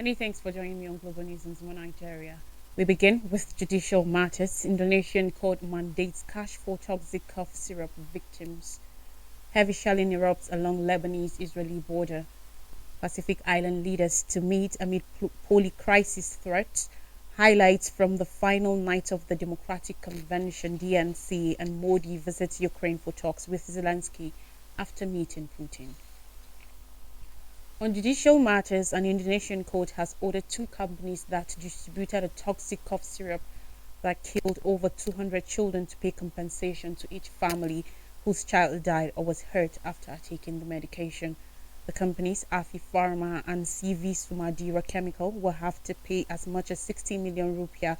Many thanks for joining me on Global News in Nigeria. We begin with judicial matters. Indonesian court mandates cash for toxic cough syrup victims. Heavy shelling erupts along Lebanese-Israeli border. Pacific Island leaders to meet amid poly-crisis threats. Highlights from the final night of the Democratic Convention, DNC, and Modi visits Ukraine for talks with Zelensky after meeting Putin. On judicial matters, an Indonesian court has ordered two companies that distributed a toxic cough syrup that killed over 200 children to pay compensation to each family whose child died or was hurt after taking the medication. The companies, Afi Pharma and CV Sumadira Chemical, will have to pay as much as 60 million rupiah,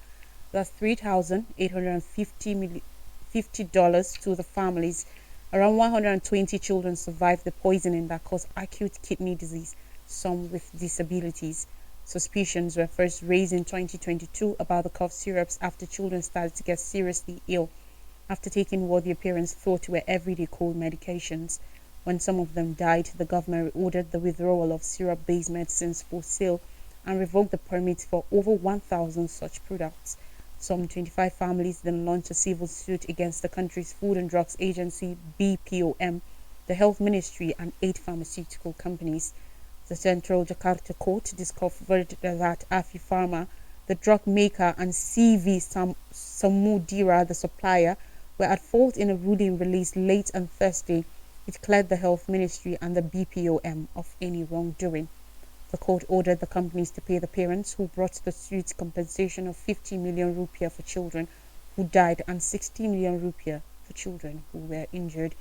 that's $3,850 to the families. Around 120 children survived the poisoning that caused acute kidney disease, some with disabilities. Suspicions were first raised in 2022 about the cough syrups after children started to get seriously ill after taking what the parents thought were everyday cold medications. When some of them died, the government ordered the withdrawal of syrup-based medicines for sale and revoked the permits for over 1,000 such products. Some 25 families then launched a civil suit against the country's Food and Drugs Agency, BPOM, the Health Ministry, and 8 pharmaceutical companies. The Central Jakarta Court discovered that Afi Pharma, the drug maker, and CV Samudira, the supplier, were at fault in a ruling released late on Thursday. It cleared the Health Ministry and the BPOM of any wrongdoing. The court ordered the companies to pay the parents who brought the suit compensation of 50 million rupiah for children who died and 60 million rupiah for children who were injured.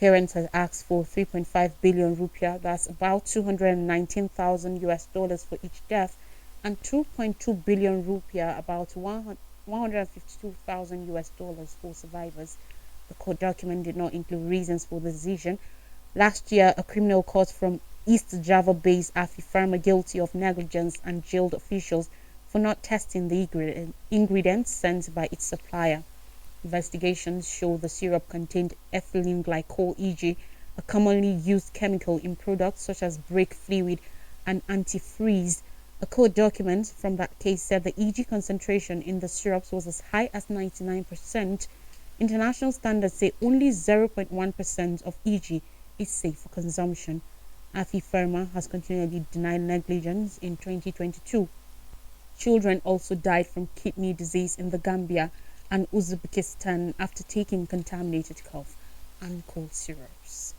Parents had asked for 3.5 billion rupiah, that's about 219,000 US dollars for each death, and 2.2 billion rupiah, about 152,000 US dollars for survivors. The court document did not include reasons for the decision. Last year, a criminal court from East Java-based Afi Pharma guilty of negligence and jailed officials for not testing the ingredients sent by its supplier. Investigations show the syrup contained ethylene glycol, e.g., a commonly used chemical in products such as brake fluid and antifreeze. A court document from that case said the EG concentration in the syrups was as high as 99%. International standards say only 0.1% of EG is safe for consumption. Afi Pharma has continually denied negligence in 2022. Children also died from kidney disease in the Gambia and Uzbekistan after taking contaminated cough and cold syrups.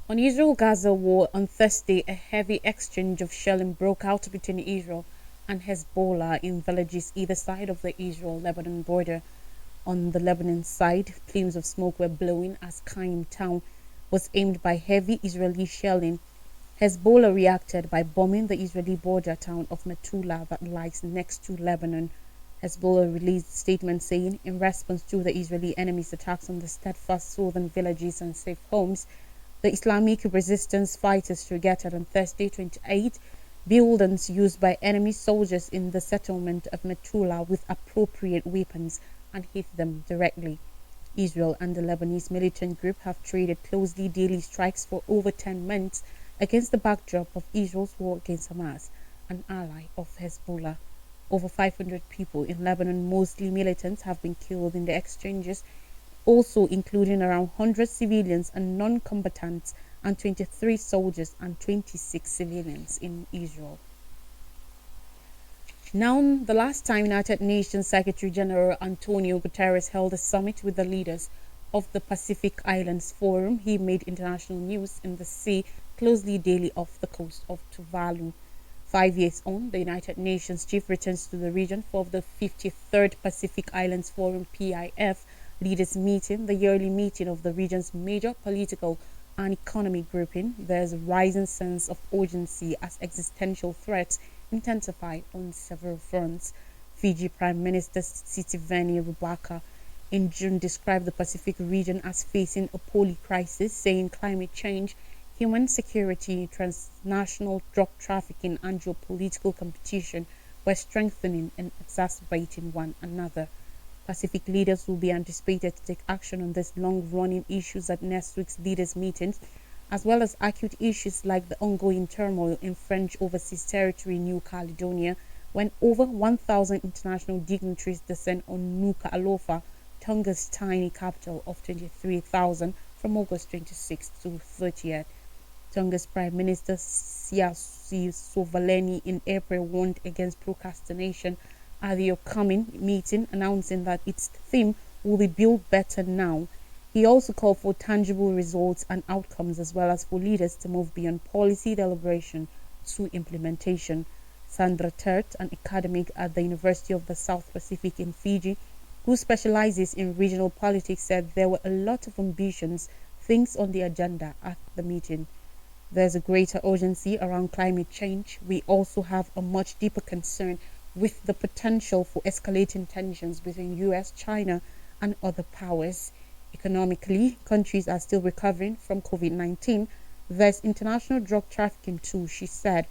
On Israel-Gaza war on Thursday, a heavy exchange of shelling broke out between Israel and Hezbollah in villages either side of the Israel-Lebanon border. On the Lebanon side, plumes of smoke were blowing as Qaim town was aimed by heavy Israeli shelling. Hezbollah reacted by bombing the Israeli border town of Metula that lies next to Lebanon. Hezbollah released a statement saying, in response to the Israeli enemy's attacks on the steadfast southern villages and safe homes, the Islamic resistance fighters targeted on Thursday 28 buildings used by enemy soldiers in the settlement of Metula with appropriate weapons and hit them directly. Israel and the Lebanese militant group have traded closely daily strikes for over 10 months against the backdrop of Israel's war against Hamas, an ally of Hezbollah. Over 500 people in Lebanon, mostly militants, have been killed in the exchanges, also including around 100 civilians and non-combatants, and 23 soldiers and 26 civilians in Israel. Now, the last time United Nations Secretary General Antonio Guterres held a summit with the leaders of the Pacific Islands Forum, he made international news in the sea closely daily off the coast of Tuvalu. 5 years on, the United Nations chief returns to the region for the 53rd Pacific Islands Forum PIF leaders meeting, the yearly meeting of the region's major political and economic grouping. There's a rising sense of urgency as existential threats intensify on several fronts. Fiji Prime Minister Sitiveni Rubaka in June described the Pacific region as facing a poly-crisis, saying climate change, human security, transnational drug trafficking, and geopolitical competition were strengthening and exacerbating one another. Pacific leaders will be anticipated to take action on these long-running issues at next week's leaders' meetings as well as acute issues like the ongoing turmoil in French overseas territory New Caledonia, when over 1,000 international dignitaries descend on Nuka Alofa, Tonga's tiny capital of 23,000, from August 26th to 30th. Tonga's Prime Minister Siasi Sovaleni in April warned against procrastination at the upcoming meeting, announcing that its theme will be Build Better Now. He also called for tangible results and outcomes, as well as for leaders to move beyond policy deliberation to implementation. Sandra Tert, an academic at the University of the South Pacific in Fiji, who specializes in regional politics, said there were a lot of ambitions, things on the agenda at the meeting. There's a greater urgency around climate change. We also have a much deeper concern with the potential for escalating tensions between US, China, and other powers. Economically, countries are still recovering from COVID-19. There's international drug trafficking too, she said.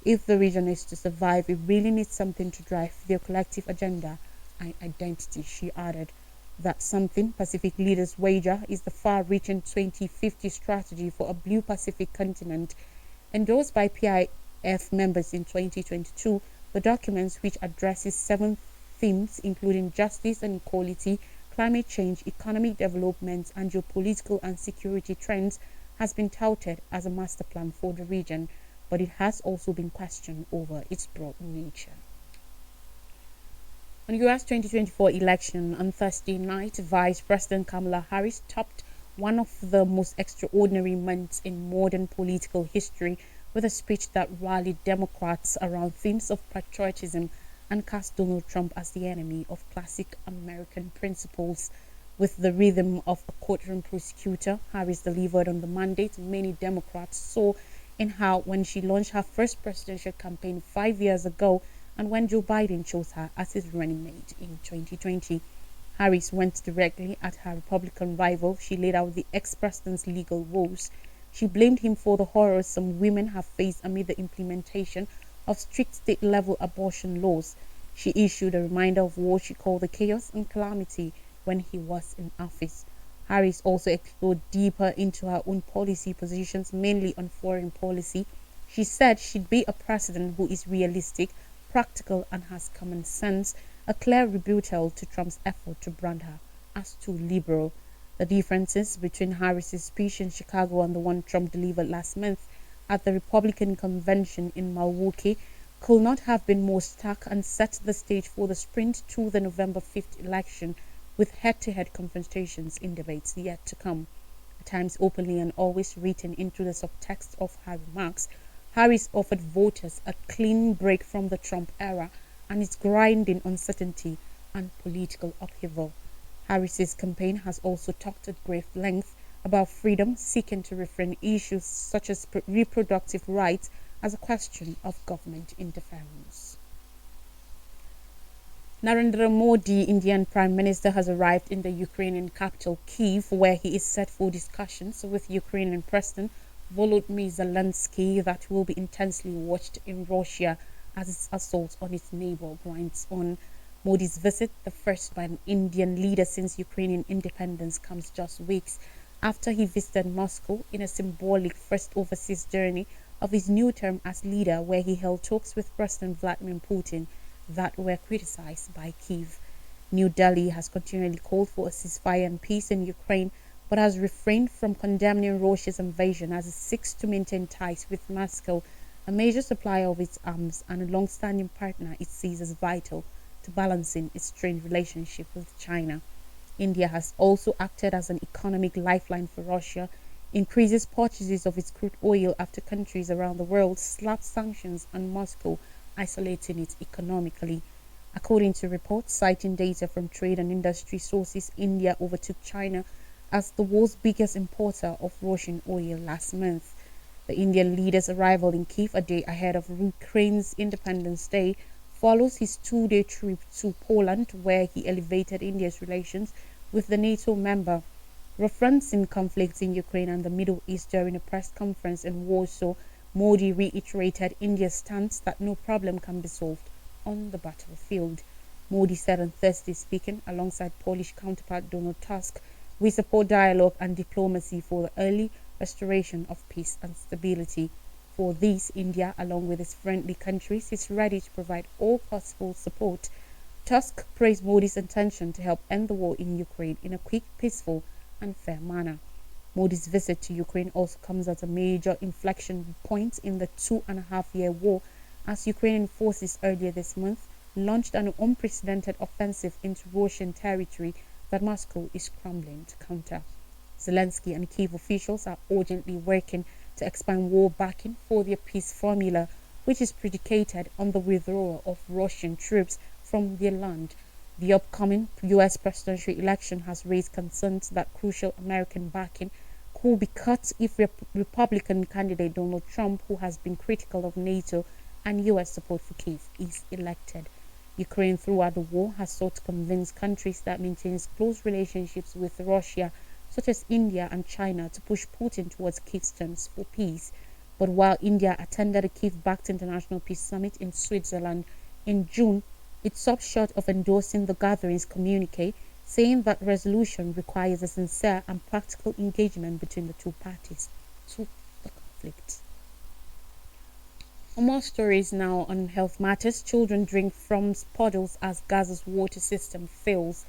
If the region is to survive, it really needs something to drive their collective agenda and identity, she added. That something Pacific leaders wager is the far-reaching 2050 strategy for a blue Pacific continent. Endorsed by PIF members in 2022, the document, which addresses 7 themes including justice and equality, climate change, economic development, and geopolitical and security trends, has been touted as a master plan for the region, but it has also been questioned over its broad nature. On US 2024 election on Thursday night, Vice President Kamala Harris topped one of the most extraordinary months in modern political history with a speech that rallied Democrats around themes of patriotism and cast Donald Trump as the enemy of classic American principles. With the rhythm of a courtroom prosecutor, Harris delivered on the mandate many Democrats saw in how, when she launched her first presidential campaign 5 years ago, and when Joe Biden chose her as his running mate in 2020. Harris went directly at her Republican rival. She laid out the ex-president's legal woes. She blamed him for the horrors some women have faced amid the implementation of strict state-level abortion laws. She issued a reminder of what she called the chaos and calamity when he was in office. Harris also explored deeper into her own policy positions, mainly on foreign policy. She said she'd be a president who is realistic, practical, and has common sense, a clear rebuttal to Trump's effort to brand her as too liberal. The differences between Harris's speech in Chicago and the one Trump delivered last month at the Republican convention in Milwaukee could not have been more stark and set the stage for the sprint to the November 5th election, with head-to-head confrontations in debates yet to come. At times openly and always written into the subtext of her remarks, Harris offered voters a clean break from the Trump era and its grinding uncertainty and political upheaval. Harris's campaign has also talked at great length about freedom, seeking to reframe issues such as reproductive rights as a question of government interference. Narendra Modi, Indian Prime Minister, has arrived in the Ukrainian capital Kyiv, where he is set for discussions with Ukrainian President Volodymyr Zelensky that will be intensely watched in Russia as its assault on its neighbor grinds on. Modi's visit, the first by an Indian leader since Ukrainian independence, comes just weeks after he visited Moscow in a symbolic first overseas journey of his new term as leader, where he held talks with President Vladimir Putin that were criticized by Kyiv. New Delhi has continually called for a ceasefire and peace in Ukraine, but has refrained from condemning Russia's invasion as it seeks to maintain ties with Moscow, a major supplier of its arms and a long-standing partner it sees as vital to balancing its strained relationship with China. India has also acted as an economic lifeline for Russia, increases purchases of its crude oil after countries around the world slapped sanctions on Moscow, isolating it economically. According to reports citing data from trade and industry sources, India overtook China as the world's biggest importer of Russian oil last month. The Indian leader's arrival in Kyiv a day ahead of Ukraine's Independence Day follows his 2-day trip to Poland, where he elevated India's relations with the NATO member. Referencing conflicts in Ukraine and the Middle East during a press conference in Warsaw, Modi reiterated India's stance that no problem can be solved on the battlefield. Modi said on Thursday, speaking alongside Polish counterpart Donald Tusk, "We support dialogue and diplomacy for the early, restoration of peace and stability. For this, India, along with its friendly countries, is ready to provide all possible support. Tusk praised Modi's intention to help end the war in Ukraine in a quick, peaceful, and fair manner. Modi's visit to Ukraine also comes at a major inflection point in the 2.5-year war, as Ukrainian forces earlier this month launched an unprecedented offensive into Russian territory that Moscow is scrambling to counter. Zelensky and Kyiv officials are urgently working to expand war backing for their peace formula, which is predicated on the withdrawal of Russian troops from their land. The upcoming U.S. presidential election has raised concerns that crucial American backing could be cut if Republican candidate Donald Trump, who has been critical of NATO and U.S. support for Kyiv, is elected. Ukraine, throughout the war, has sought to convince countries that maintain close relationships with Russia, such as India and China, to push Putin towards Kyiv's terms for peace. But while India attended a Kyiv-backed International Peace Summit in Switzerland in June, it stopped short of endorsing the gathering's communique, saying that resolution requires a sincere and practical engagement between the two parties to the conflict. For more stories now on health matters, children drink from puddles as Gaza's water system fails.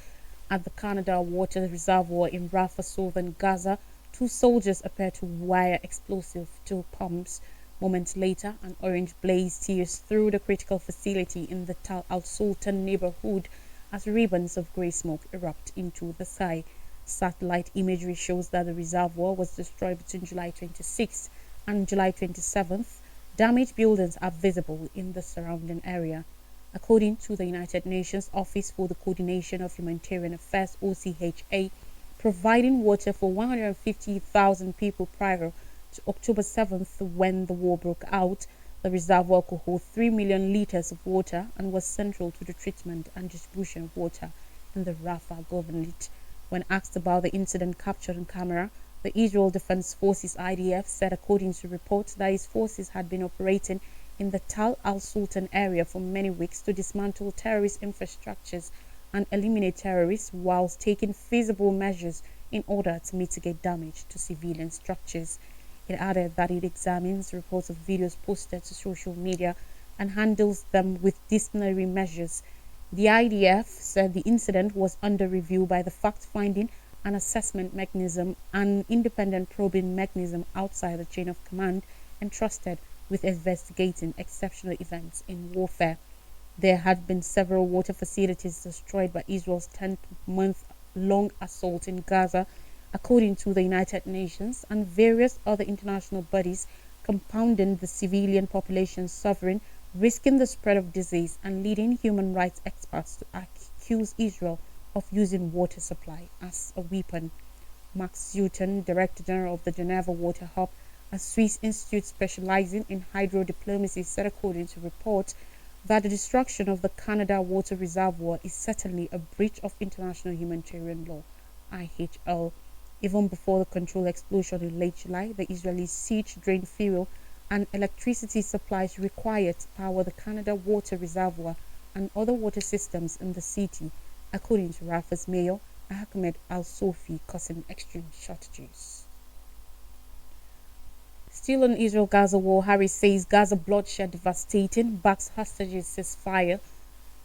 At the Canada water reservoir in Rafah, southern Gaza, 2 soldiers appear to wire explosive to pumps. Moments later, an orange blaze tears through the critical facility in the Tal al-Sultan neighborhood as ribbons of grey smoke erupt into the sky. Satellite imagery shows that the reservoir was destroyed between July 26th and July 27th. Damaged buildings are visible in the surrounding area. According to the United Nations Office for the Coordination of Humanitarian Affairs, OCHA, providing water for 150,000 people prior to October 7th, when the war broke out. The reservoir could hold 3 million liters of water and was central to the treatment and distribution of water in the Rafah governorate. When asked about the incident captured on camera, the Israel Defense Forces IDF said, according to reports, that its forces had been operating in the Tal al-Sultan area for many weeks to dismantle terrorist infrastructures and eliminate terrorists, whilst taking feasible measures in order to mitigate damage to civilian structures. It added that it examines reports of videos posted to social media and handles them with disciplinary measures. The IDF said the incident was under review by the fact-finding and assessment mechanism, an independent probing mechanism outside the chain of command entrusted with investigating exceptional events in warfare. There had been several water facilities destroyed by Israel's 10-month-long assault in Gaza, according to the United Nations and various other international bodies, compounding the civilian population's suffering, risking the spread of disease, and leading human rights experts to accuse Israel of using water supply as a weapon. Max Zuten, Director General of the Geneva Water Hub, a Swiss institute specializing in hydro-diplomacy, said, according to reports, that the destruction of the Canada water reservoir is certainly a breach of international humanitarian law, IHL. Even before the controlled explosion in late July, the Israeli siege drained fuel and electricity supplies required to power the Canada water reservoir and other water systems in the city, according to Rafah's mayor, Ahmed Al-Sofi, causing extreme shortages. Still on Israel-Gaza war, Harris says Gaza bloodshed devastating, backs hostages ceasefire.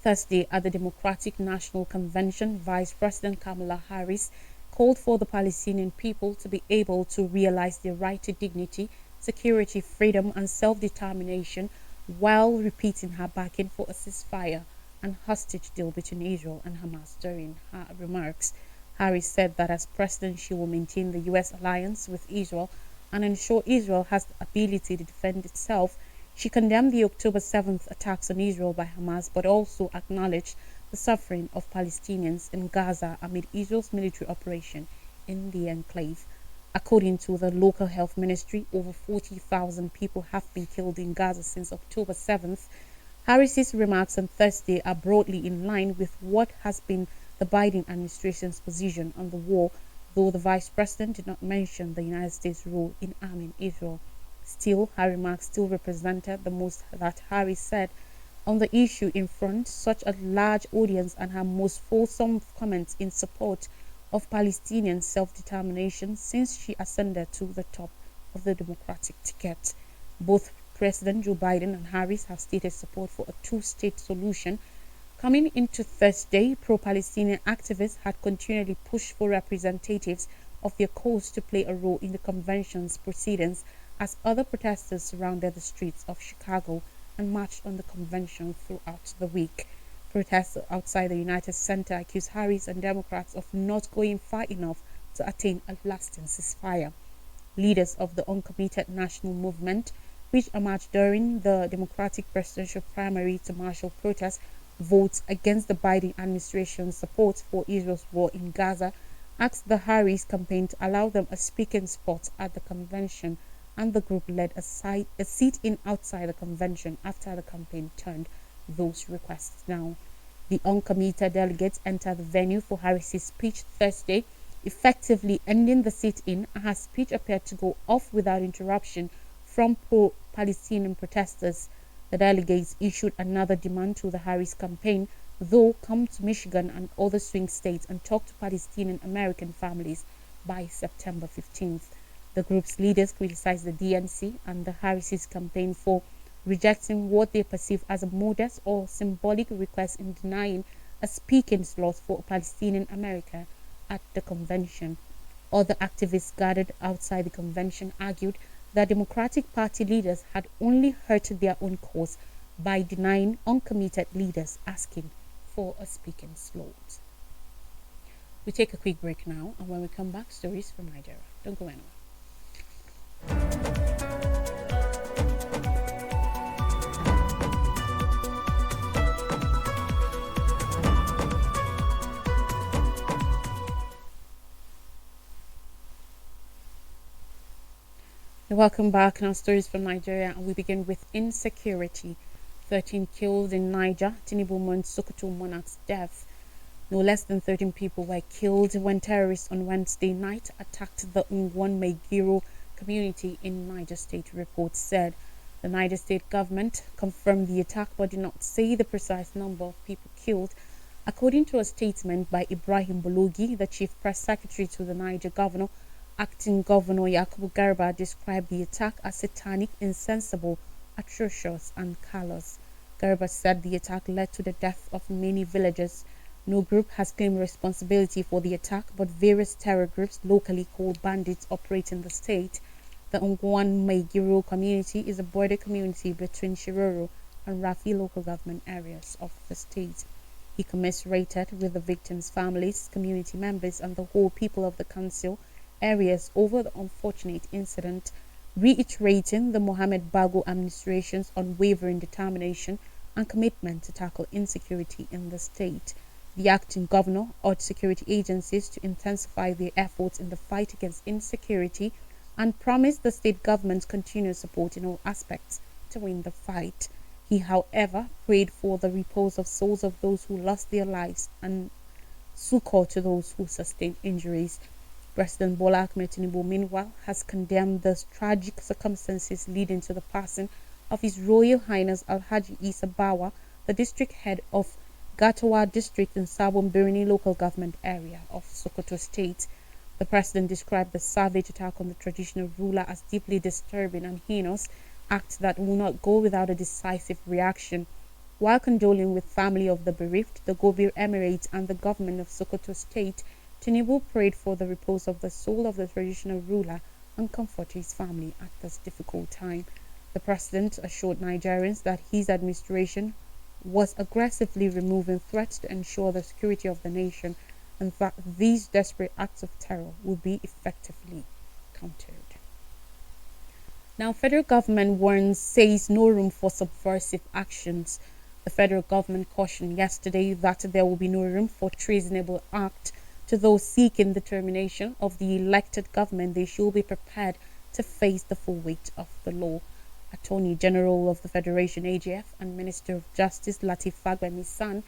Thursday at the Democratic National Convention, Vice President Kamala Harris called for the Palestinian people to be able to realize their right to dignity, security, freedom, and self-determination, while repeating her backing for a ceasefire and hostage deal between Israel and Hamas. During her remarks, Harris said that as president, she will maintain the U.S. alliance with Israel and ensure Israel has the ability to defend itself. She condemned the October 7th attacks on Israel by Hamas, but also acknowledged the suffering of Palestinians in Gaza amid Israel's military operation in the enclave. According to the local health ministry, over 40,000 people have been killed in Gaza since October 7th. Harris's remarks on Thursday are broadly in line with what has been the Biden administration's position on the war, though the vice president did not mention the United States' role in arming Israel. Still, her remarks still represented the most that Harris said on the issue in front such a large audience, and her most fulsome comments in support of Palestinian self-determination since she ascended to the top of the Democratic ticket. Both President Joe Biden and Harris have stated support for a two-state solution. Coming into Thursday, pro-Palestinian activists had continually pushed for representatives of their cause to play a role in the convention's proceedings as other protesters surrounded the streets of Chicago and marched on the convention throughout the week. Protests outside the United Center accused Harris and Democrats of not going far enough to attain a lasting ceasefire. Leaders of the Uncommitted National Movement, which emerged during the Democratic presidential primary to marshal protests, votes against the Biden administration's support for Israel's war in Gaza, asked the Harris campaign to allow them a speaking spot at the convention, and the group led a sit-in outside the convention after the campaign turned those requests down. The uncommitted delegates entered the venue for Harris's speech Thursday, effectively ending the sit-in, and her speech appeared to go off without interruption from pro-Palestinian protesters. The delegates issued another demand to the Harris campaign, though come to Michigan and other swing states and talk to Palestinian American families by September 15th. The group's leaders criticized the DNC and the Harris's campaign for rejecting what they perceive as a modest or symbolic request in denying a speaking slot for Palestinian America at the convention. Other activists gathered outside the convention argued that Democratic Party leaders had only hurt their own cause by denying uncommitted leaders asking for a speaking slot. We take a quick break now, and when we come back, stories from Nigeria. Don't go anywhere. Welcome back. Now, stories from Nigeria, and we begin with insecurity. 13 killed in Niger. Tinubu mourns Sokoto monarch's death. No less than 13 people were killed when terrorists on Wednesday night attacked the Ngwan Maigiro community in Niger State, reports said. The Niger State government confirmed the attack but did not say the precise number of people killed. According to a statement by Ibrahim Bologi, the chief press secretary to the Niger governor, Acting Governor Yakubu Garba described the attack as satanic, insensible, atrocious, and callous. Garba said the attack led to the death of many villagers. No group has claimed responsibility for the attack, but various terror groups locally called bandits operate in the state. The Ngwan Maigiro community is a border community between Shiroro and Rafi local government areas of the state. He commiserated with the victims' families, community members, and the whole people of the council areas over the unfortunate incident, reiterating the Mohamed Bago administration's unwavering determination and commitment to tackle insecurity in the state. The acting governor urged security agencies to intensify their efforts in the fight against insecurity and promised the state government's continued support in all aspects to win the fight. He, however, prayed for the repose of souls of those who lost their lives and succor to those who sustained injuries. President Bola Ahmed Tinubu, meanwhile, has condemned the tragic circumstances leading to the passing of His Royal Highness Alhaji Isa Bawa, the district head of Gatawa district in Sabon Birni local government area of Sokoto State. The president described the savage attack on the traditional ruler as deeply disturbing and heinous act that will not go without a decisive reaction. While condoling with family of the bereaved, the Gobir Emirate and the government of Sokoto State, Tinubu prayed for the repose of the soul of the traditional ruler and comfort his family at this difficult time. The president assured Nigerians that his administration was aggressively removing threats to ensure the security of the nation and that these desperate acts of terror will be effectively countered. Now, federal government says no room for subversive actions. The federal government cautioned yesterday that there will be no room for treasonable act. To those seeking the termination of the elected government, they should be prepared to face the full weight of the law. Attorney General of the Federation AGF and Minister of Justice Lateef Fagbemisan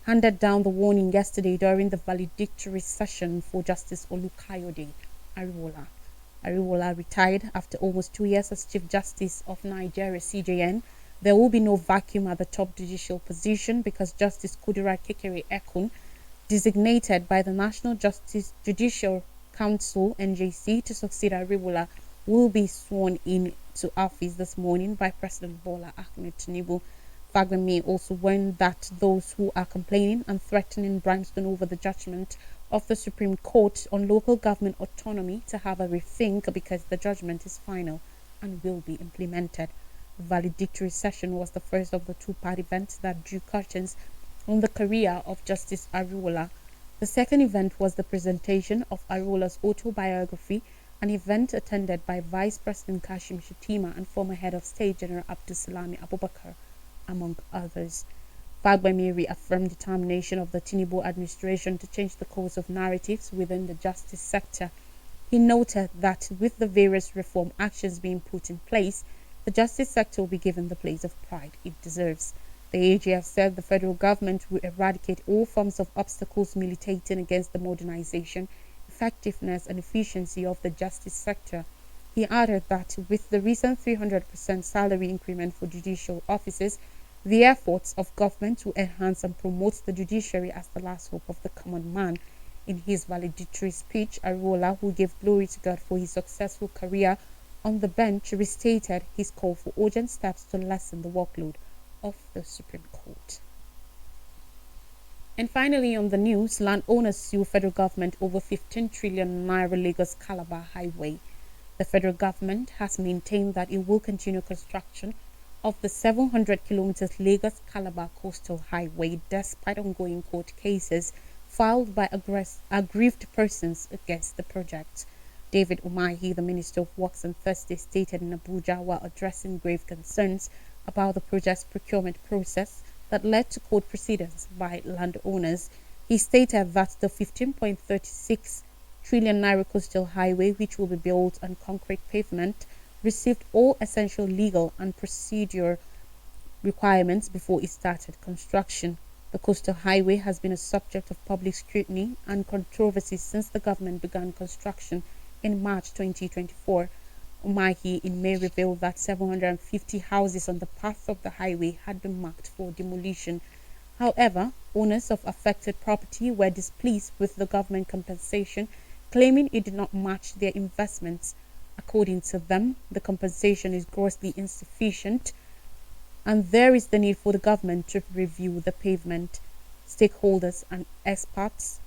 handed down the warning yesterday during the valedictory session for Justice Olukayode Ariwola. Ariwola retired after almost 2 years as Chief Justice of Nigeria CJN. There will be no vacuum at the top judicial position because Justice Kudira Kekere Ekun designated by the National Judicial Council (NJC) to succeed Arebola, will be sworn in to office this morning by President Bola Ahmed Tinubu. Fagbemi also warned that those who are complaining and threatening Bryanston over the judgment of the Supreme Court on local government autonomy to have a rethink, because the judgment is final and will be implemented. The valedictory session was the first of the two-part events that drew curtains on the career of Justice Arebola. The second event was the presentation of Arebola's autobiography, an event attended by Vice President Kashim Shettima and former Head of State General Abdulsalami Abubakar, among others. Fagbemi reaffirmed determination of the Tinubu administration to change the course of narratives within the justice sector. He noted that with the various reform actions being put in place, the justice sector will be given the place of pride it deserves. The AGF said the federal government will eradicate all forms of obstacles militating against the modernization, effectiveness and efficiency of the justice sector. He added that with the recent 300% salary increment for judicial officers, the efforts of government to enhance and promote the judiciary as the last hope of the common man. In his valedictory speech, Arebola, who gave glory to God for his successful career on the bench, restated his call for urgent steps to lessen the workload of the Supreme Court. And finally, on the news, landowners sue federal government over 15 trillion naira Lagos Calabar highway. The federal government has maintained that it will continue construction of the 700 kilometers Lagos Calabar coastal highway despite ongoing court cases filed by aggrieved persons against the project. David Umahi, the Minister of Works, on Thursday stated in Abuja while addressing grave concerns about the project's procurement process that led to court proceedings by landowners. He stated that the 15.36 trillion naira coastal highway, which will be built on concrete pavement, received all essential legal and procedure requirements before it started construction. The coastal highway has been a subject of public scrutiny and controversy since the government began construction in March 2024. Umahi in May revealed that 750 houses on the path of the highway had been marked for demolition. However, owners of affected property were displeased with the government compensation, claiming it did not match their investments. According to them, the compensation is grossly insufficient and there is the need for the government to review the pavement. Stakeholders and experts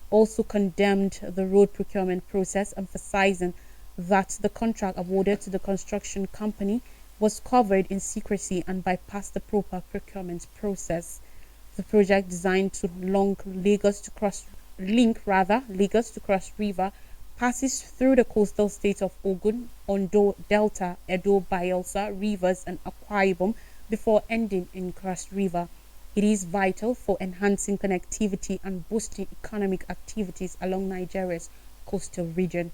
also condemned the road procurement process, emphasizing that the contract awarded to the construction company was covered in secrecy and bypassed the proper procurement process. The project, designed to link Lagos to Cross River, passes through the coastal states of Ogun, Ondo, Delta, Edo, Bayelsa, Rivers and Akwa Ibom before ending in Cross River. It is vital for enhancing connectivity and boosting economic activities along Nigeria's coastal region.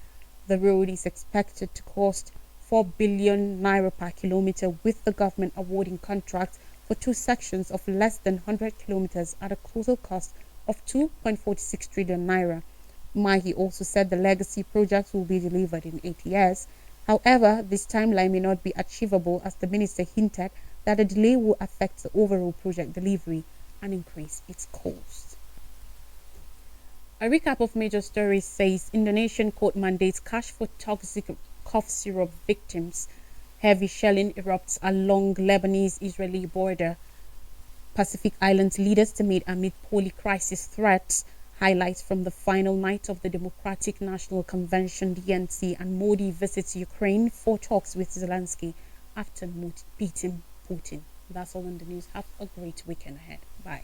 The road is expected to cost 4 billion naira per kilometer, with the government awarding contracts for two sections of less than 100 kilometers at a total cost of 2.46 trillion naira. Mahi also said the legacy project will be delivered in 8 years. However, this timeline may not be achievable, as the minister hinted that a delay will affect the overall project delivery and increase its cost. A recap of major stories says Indonesian court mandates cash for toxic cough syrup victims. Heavy shelling erupts along Lebanese-Israeli border. Pacific Islands leaders to meet amid poly-crisis threats. Highlights from the final night of the Democratic National Convention (DNC), and Modi visits Ukraine for talks with Zelensky after beating Putin. That's all in the news. Have a great weekend ahead. Bye.